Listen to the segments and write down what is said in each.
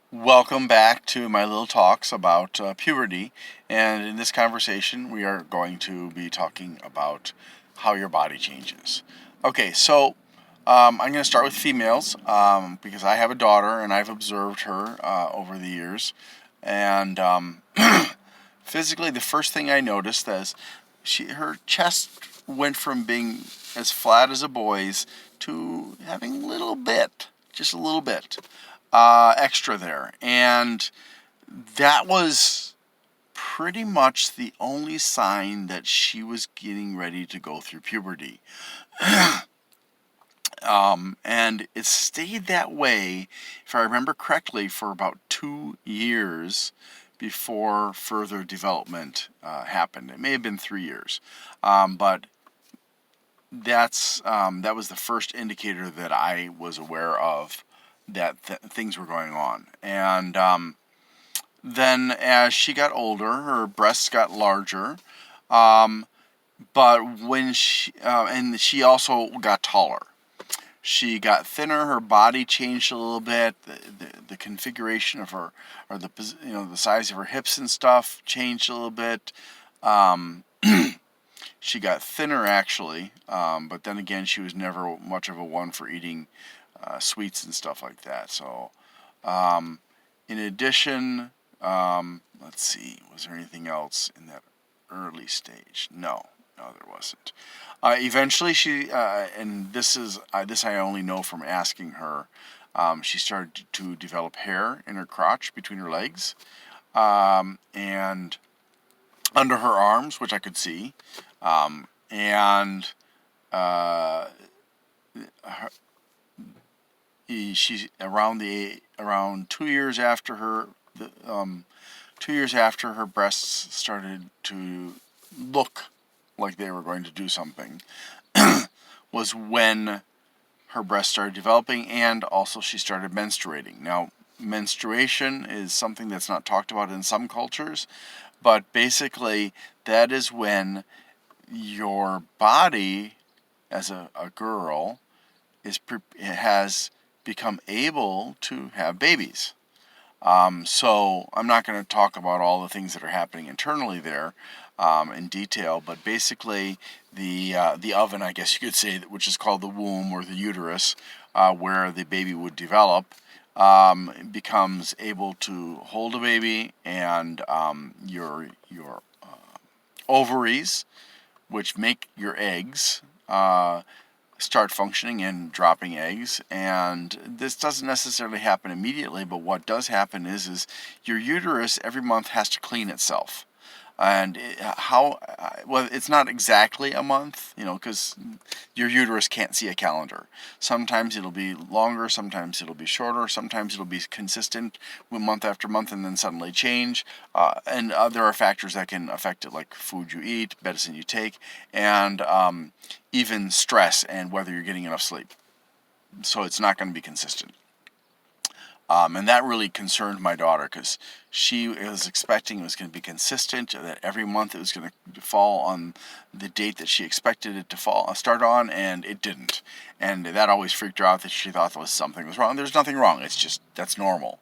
Welcome back to my little talks about puberty. And in this conversation, we are going to be talking about how your body changes. Okay, so I'm going to start with females because I have a daughter and I've observed her over the years. And physically, the first thing I noticed is her chest went from being as flat as a boy's to having a little bit, just a little bit extra there. And that was pretty much the only sign that she was getting ready to go through puberty. And it stayed that way, if I remember correctly, for about 2 years before further development happened. It may have been 3 years, but that was the first indicator that I was aware of that things were going on. And then as she got older, her breasts got larger, um, but when and she also got taller. She got thinner. Her body changed a little bit. The configuration of her, or the size of her hips and stuff changed a little bit. Um, she got thinner actually, but then again, she was never much of a one for eating sweets and stuff like that. So, in addition, let's see, was there anything else in that early stage? No, there wasn't. Eventually, and this I only know from asking her. She started to develop hair in her crotch between her legs, and under her arms, which I could see, and her, she around 2 years after the, 2 years after her breasts started to look like they were going to do something, was when her breasts started developing, and also she started menstruating. Now, menstruation is something that's not talked about in some cultures, but basically that is when your body, as a girl, has become able to have babies. So I'm not going to talk about all the things that are happening internally there in detail, but basically the oven, I guess you could say, which is called the womb or the uterus, where the baby would develop, becomes able to hold a baby, and your ovaries, which make your eggs, start functioning and dropping eggs. And this doesn't necessarily happen immediately, but what does happen is your uterus every month has to clean itself. And well, it's not exactly a month, because your uterus can't see a calendar. Sometimes it'll be longer, sometimes it'll be shorter, sometimes it'll be consistent month after month and then suddenly change. And there are factors that can affect it, like food you eat, medicine you take, and even stress and whether you're getting enough sleep. So it's not going to be consistent. And that really concerned my daughter, because she was expecting it was going to be consistent, that every month it was going to fall on the date that she expected it to start on, and it didn't. And that always freaked her out, that she thought something was wrong. There's nothing wrong. It's just, that's normal.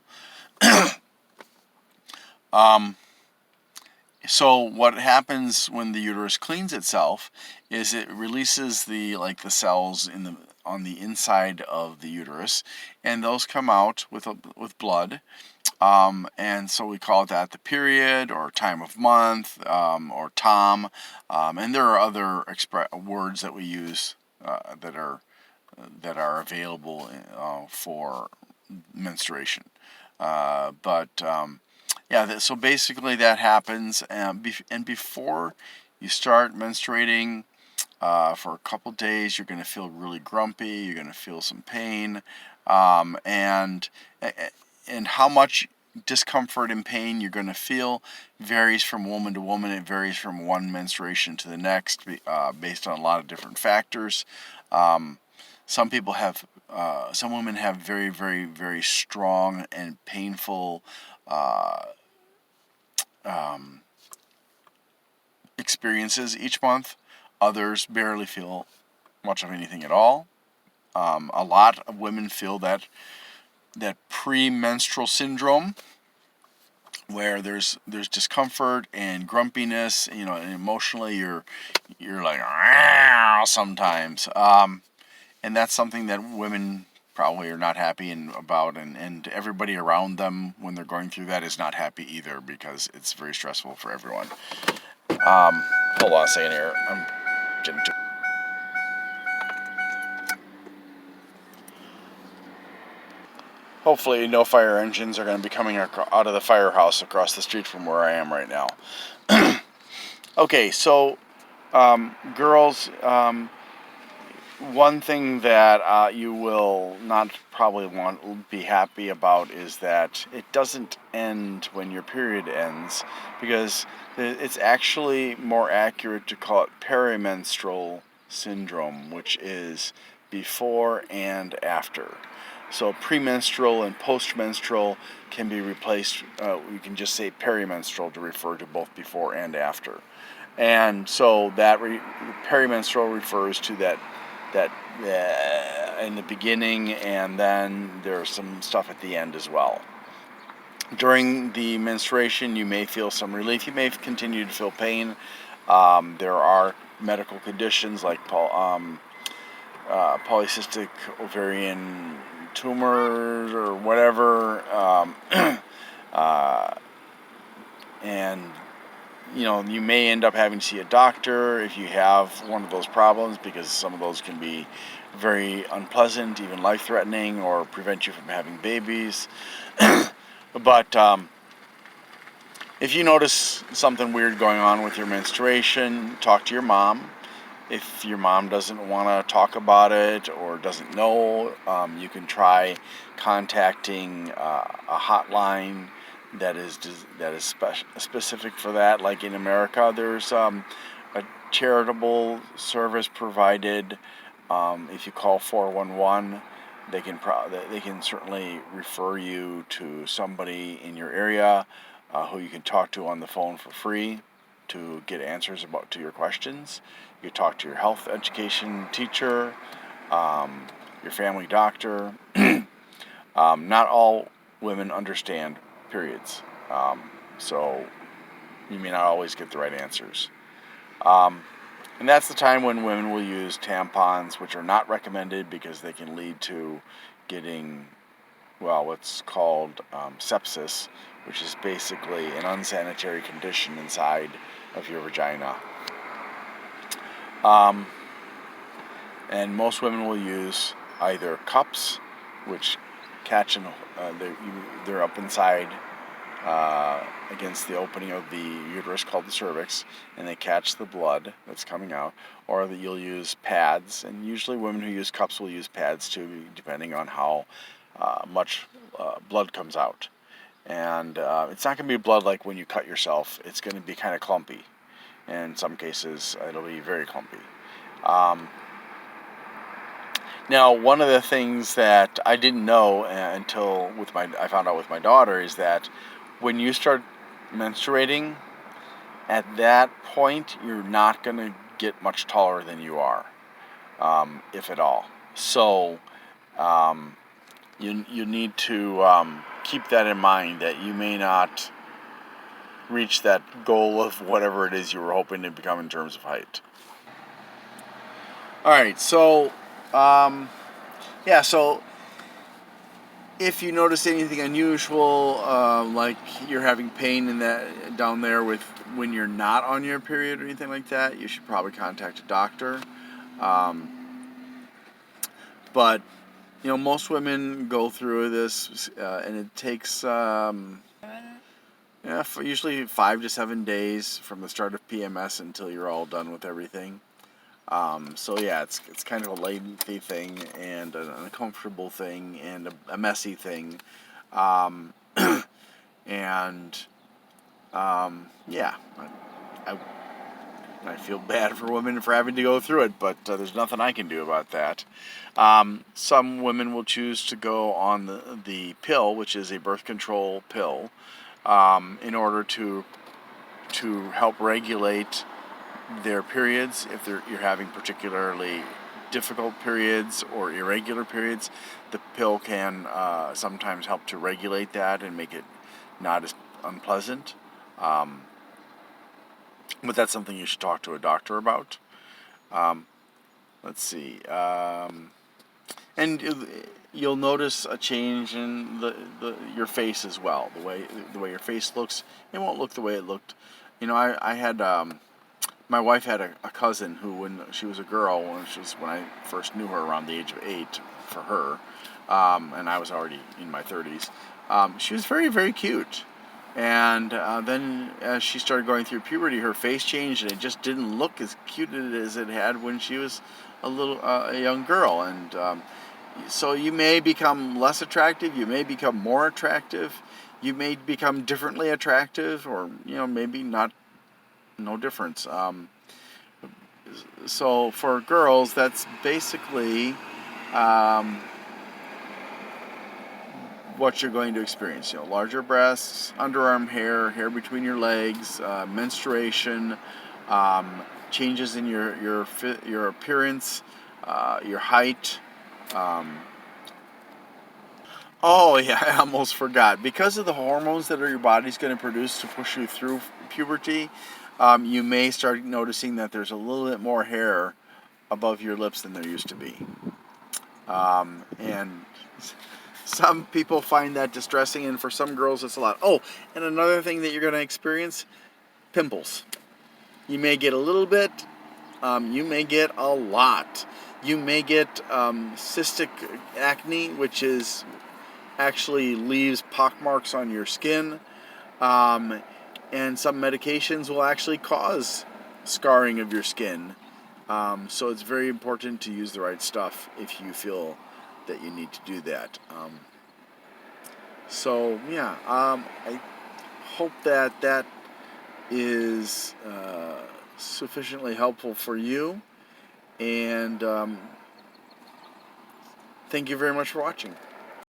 So what happens when the uterus cleans itself is it releases the cells on the inside of the uterus, and those come out with blood, and so we call that the period, or time of month, or TOM, and there are other words that we use that are available for menstruation, but yeah, so basically that happens, and before you start menstruating, for a couple days, you're going to feel really grumpy. You're going to feel some pain, and how much discomfort and pain you're going to feel varies from woman to woman. It varies from one menstruation to the next, based on a lot of different factors. Some women have very, very, very strong and painful um, experiences each month. Others barely feel much of anything at all. A lot of women feel that that premenstrual syndrome, where there's discomfort and grumpiness, and emotionally you're like sometimes, and that's something that women probably are not happy about, and everybody around them when they're going through that is not happy either, because it's very stressful for everyone. Hold on a second here. I'm getting too. Hopefully, no fire engines are going to be coming out of the firehouse across the street from where I am right now. Okay, so girls, one thing that you will not probably be happy about is that it doesn't end when your period ends, because it's actually more accurate to call it perimenstrual syndrome, which is before and after. So premenstrual and postmenstrual can be replaced. You can just say perimenstrual to refer to both before and after. And so that perimenstrual refers to that in the beginning, and then there's some stuff at the end as well. During the menstruation, you may feel some relief. You may continue to feel pain. There are medical conditions like polycystic ovarian tumors or whatever, and you may end up having to see a doctor if you have one of those problems, because some of those can be very unpleasant, even life-threatening, or prevent you from having babies. But if you notice something weird going on with your menstruation, talk to your mom. If your mom doesn't want to talk about it or doesn't know, you can try contacting a hotline that is specific for that. Like in America, there's a charitable service provided. If you call 411, they can certainly refer you to somebody in your area who you can talk to on the phone for free to get answers to your questions. You talk to your health education teacher, your family doctor. Not all women understand periods, so you may not always get the right answers. And that's the time when women will use tampons, which are not recommended because they can lead to getting, what's called sepsis, which is basically an unsanitary condition inside of your vagina. And most women will use either cups, which catch they're up inside against the opening of the uterus called the cervix, and they catch the blood that's coming out, or that you'll use pads. And usually women who use cups will use pads too, depending on how much blood comes out. And it's not going to be blood like when you cut yourself. It's going to be kind of clumpy. And in some cases, it'll be very clumpy. Now, one of the things that I didn't know until I found out with my daughter is that when you start menstruating, at that point, you're not going to get much taller than you are, if at all. So, you need to keep that in mind, that you may not reach that goal of whatever it is you were hoping to become in terms of height. All right, so so if you notice anything unusual, like you're having pain in that down there when you're not on your period or anything like that, you should probably contact a doctor. But most women go through this, and it takes usually 5 to 7 days from the start of PMS until you're all done with everything. So it's kind of a lengthy thing, and an uncomfortable thing, and a messy thing. I feel bad for women for having to go through it, but there's nothing I can do about that. Some women will choose to go on the pill, which is a birth control pill, in order to help regulate their periods if you're having particularly difficult periods or irregular periods, the pill can sometimes help to regulate that and make it not as unpleasant. But that's something you should talk to a doctor about. Let's see. And you'll notice a change in your face as well. The way your face looks, it won't look the way it looked. You know, I had my wife had a cousin who, when she was a girl, when I first knew her around the age of 8 for her, and I was already in my 30s. She was very, very cute. And then as she started going through puberty, her face changed, and it just didn't look as cute as it had when she was a young girl. And so you may become less attractive, you may become more attractive, you may become differently attractive, or maybe not, no difference. So for girls, that's basically what you're going to experience. Larger breasts, underarm hair, hair between your legs, menstruation, changes in your appearance, your height. Oh yeah, I almost forgot. Because of the hormones that your body's going to produce to push you through puberty, you may start noticing that there's a little bit more hair above your lips than there used to be. And some people find that distressing, and for some girls it's a lot. Oh, and another thing that you're going to experience, pimples. You may get a little bit, you may get a lot. You may get cystic acne, which actually leaves pockmarks on your skin, and some medications will actually cause scarring of your skin. So it's very important to use the right stuff if you feel that you need to do that. I hope that is sufficiently helpful for you, and thank you very much for watching.